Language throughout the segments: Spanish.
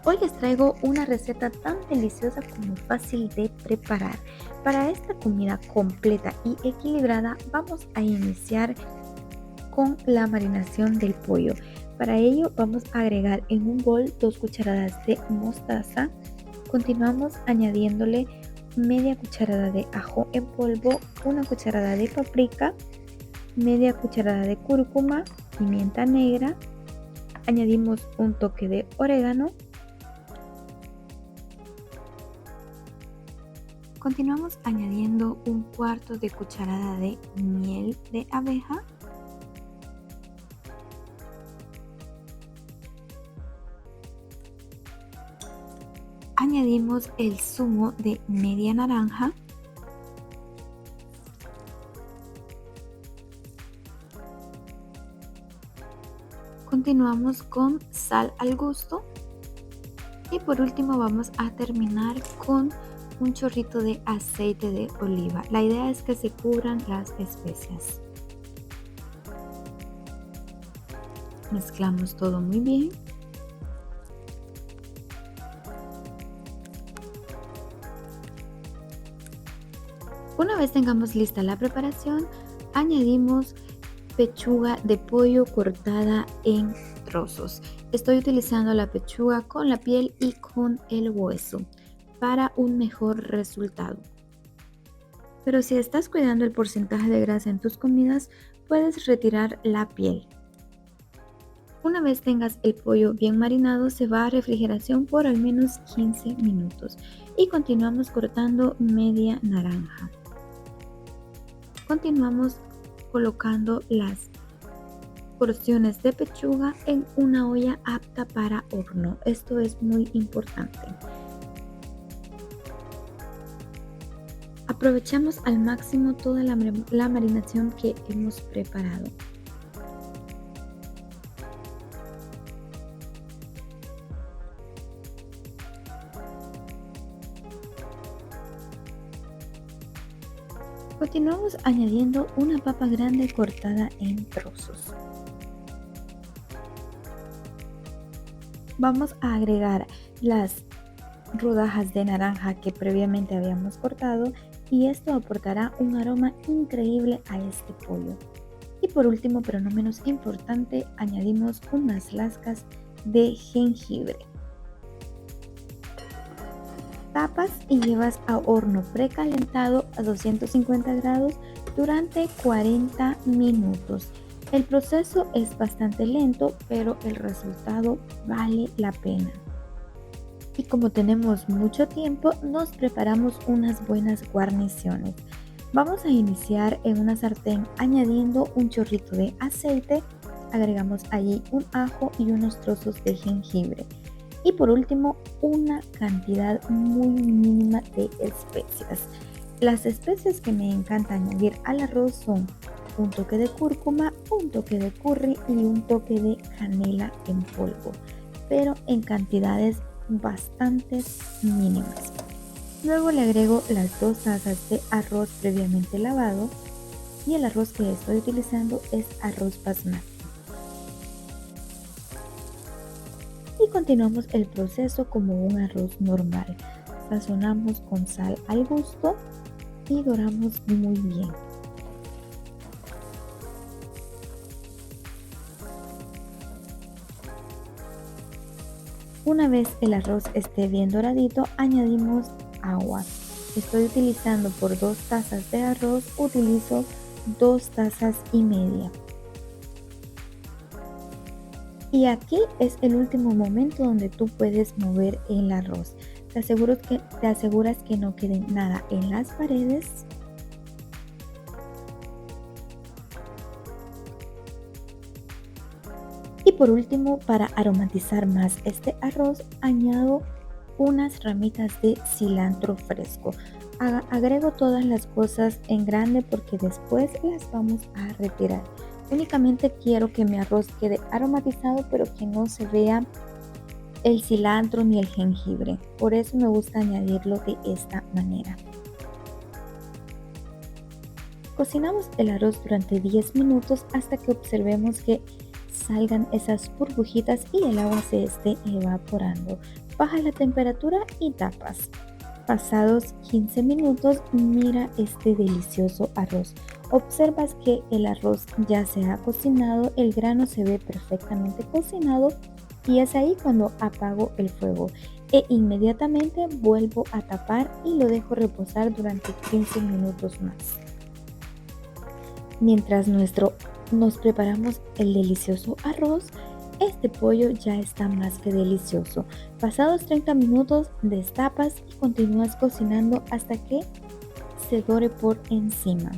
Hoy les traigo una receta tan deliciosa como fácil de preparar. Para esta comida completa y equilibrada vamos a iniciar con la marinación del pollo. Para ello vamos a agregar en un bol 2 cucharadas de mostaza. Continuamos añadiéndole media cucharada de ajo en polvo, una cucharada de paprika, media cucharada de cúrcuma, pimienta negra. Añadimos un toque de orégano. Continuamos añadiendo un cuarto de cucharada de miel de abeja. Añadimos el zumo de media naranja. Continuamos con sal al gusto. Y por último vamos a terminar con un chorrito de aceite de oliva. La idea es que se cubran las especias. Mezclamos todo muy bien. Una vez tengamos lista la preparación, añadimos pechuga de pollo cortada en trozos. Estoy utilizando la pechuga con la piel y con el hueso para un mejor resultado. Pero si estás cuidando el porcentaje de grasa en tus comidas, puedes retirar la piel. Una vez tengas el pollo bien marinado, se va a refrigeración por al menos 15 minutos y continuamos cortando media naranja. Continuamos colocando las porciones de pechuga en una olla apta para horno. Esto es muy importante. Aprovechamos al máximo toda la marinación que hemos preparado. Continuamos añadiendo una papa grande cortada en trozos. Vamos a agregar las rodajas de naranja que previamente habíamos cortado y esto aportará un aroma increíble a este pollo. Y por último, pero no menos importante, añadimos unas lascas de jengibre. Tapas y llevas a horno precalentado a 250 grados durante 40 minutos. El proceso es bastante lento, pero el resultado vale la pena. Y como tenemos mucho tiempo, nos preparamos unas buenas guarniciones. Vamos a iniciar en una sartén añadiendo un chorrito de aceite. Agregamos allí un ajo y unos trozos de jengibre. Y por último, una cantidad muy mínima de especias. Las especias que me encanta añadir al arroz son un toque de cúrcuma, un toque de curry y un toque de canela en polvo, pero en cantidades bastante mínimas. Luego le agrego las 2 tazas de arroz previamente lavado y el arroz que estoy utilizando es arroz basmati. Y continuamos el proceso como un arroz normal. Sazonamos con sal al gusto y doramos muy bien. Una vez el arroz esté bien doradito, añadimos agua. Estoy utilizando por 2 tazas de arroz, utilizo 2 tazas y media. Y aquí es el último momento donde tú puedes mover el arroz. Te aseguras que no quede nada en las paredes. Y por último, para aromatizar más este arroz, añado unas ramitas de cilantro fresco. Agrego todas las cosas en grande porque después las vamos a retirar. Únicamente quiero que mi arroz quede aromatizado, pero que no se vea el cilantro ni el jengibre. Por eso me gusta añadirlo de esta manera. Cocinamos el arroz durante 10 minutos hasta que observemos que salgan esas burbujitas y el agua se esté evaporando. Baja la temperatura y tapas. Pasados 15 minutos, mira este delicioso arroz. Observas que el arroz ya se ha cocinado, el grano se ve perfectamente cocinado y es ahí cuando apago el fuego e inmediatamente vuelvo a tapar y lo dejo reposar durante 15 minutos más. Mientras nos preparamos el delicioso arroz, este pollo ya está más que delicioso. Pasados 30 minutos, destapas y continúas cocinando hasta que se dore por encima.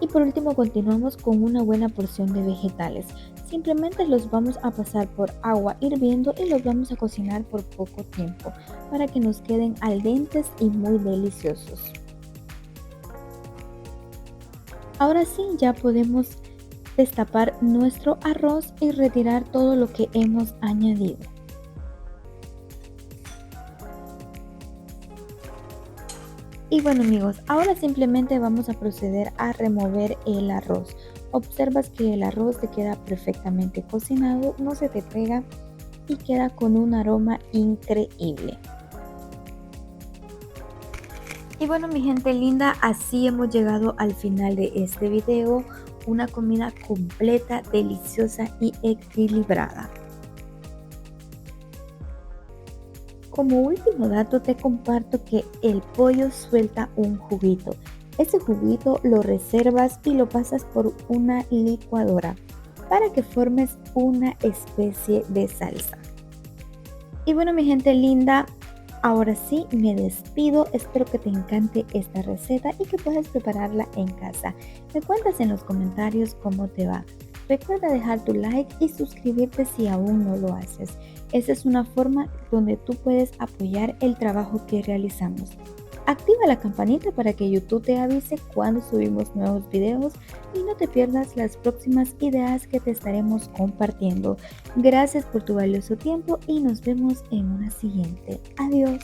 Y por último continuamos con una buena porción de vegetales. Simplemente los vamos a pasar por agua hirviendo y los vamos a cocinar por poco tiempo para que nos queden al dente y muy deliciosos. Ahora sí, ya podemos destapar nuestro arroz y retirar todo lo que hemos añadido. Y bueno amigos, ahora simplemente vamos a proceder a remover el arroz. Observas que el arroz te queda perfectamente cocinado, no se te pega y queda con un aroma increíble. Y bueno mi gente linda, así hemos llegado al final de este video. Una comida completa, deliciosa y equilibrada. Como último dato te comparto que el pollo suelta un juguito. Ese juguito lo reservas y lo pasas por una licuadora para que formes una especie de salsa. Y bueno mi gente linda, ahora sí me despido. Espero que te encante esta receta y que puedas prepararla en casa. Me cuentas en los comentarios cómo te va. Recuerda dejar tu like y suscribirte si aún no lo haces. Esa es una forma donde tú puedes apoyar el trabajo que realizamos. Activa la campanita para que YouTube te avise cuando subimos nuevos videos y no te pierdas las próximas ideas que te estaremos compartiendo. Gracias por tu valioso tiempo y nos vemos en una siguiente. Adiós.